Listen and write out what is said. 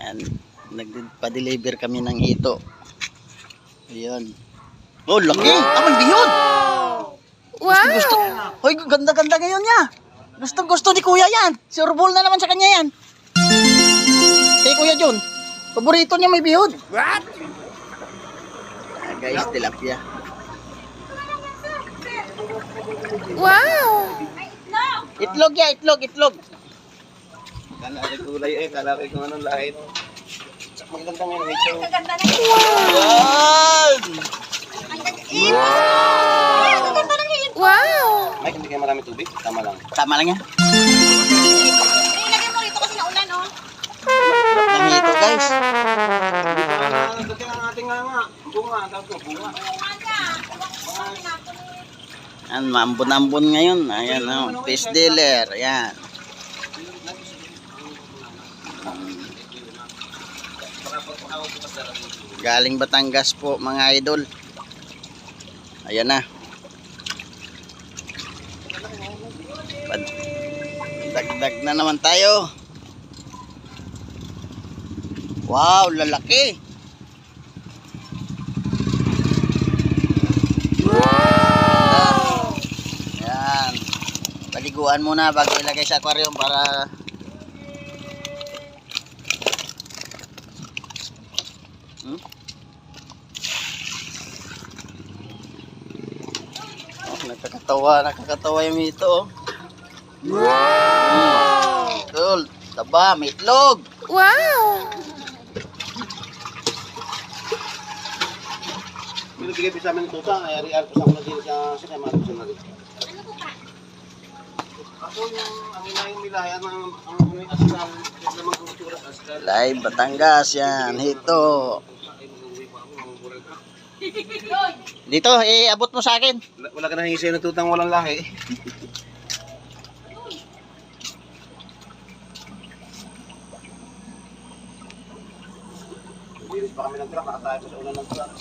Yan. Nagpa-deliver kami ng hito. Ayan. Oh, laki! May bihon! Wow! Gusto. Hoy, ganda-ganda ngayon niya. Gusto ni Kuya yan. Sure ball na naman sa kanya yan. Kay Kuya John. Paborito niya may bihon. What? Guys, tilapia. Wow! Itlog ya, itlog. Kala ko kulay kala ko kung anong lahi. Maganda ngayon ito. Kaganda na yun. Wow! Kaganda ng hito. Wow! May hindi kayo marami tubig, tama lang. Tama lang yan. Ilagay mo rito kasi naulan, oh. Sarap ng hito, guys. Dati ang ating nga, bunga, tawag ko, bunga. Yan, maambon-ambon ngayon. Ayan, oh, fish dealer. Ayan. Galing Batangas po, mga idol. Ayan na. Dagdag na naman tayo. Wow, lalaki. Wow. Ayan. Paliguan muna bago ilagay sa aquarium para nakakatawa yung ito. Wow! Cool. Taba, may itlog. Wow! Binibigay pa sa amin ng tuta, ay ari-ari ko sa mga din sa kaya marami sa nalit. Ano po pa? Ako yung ang inayin nila, ang may asal, naman kong tsura sa asal. Live Batangas yan. Hito. Dito, abot mo sa akin. Wala ka nahingi sa'yo ng tutang walang lahi. Bilis pa kami ng truck, nakatayo sa ulan ng truck.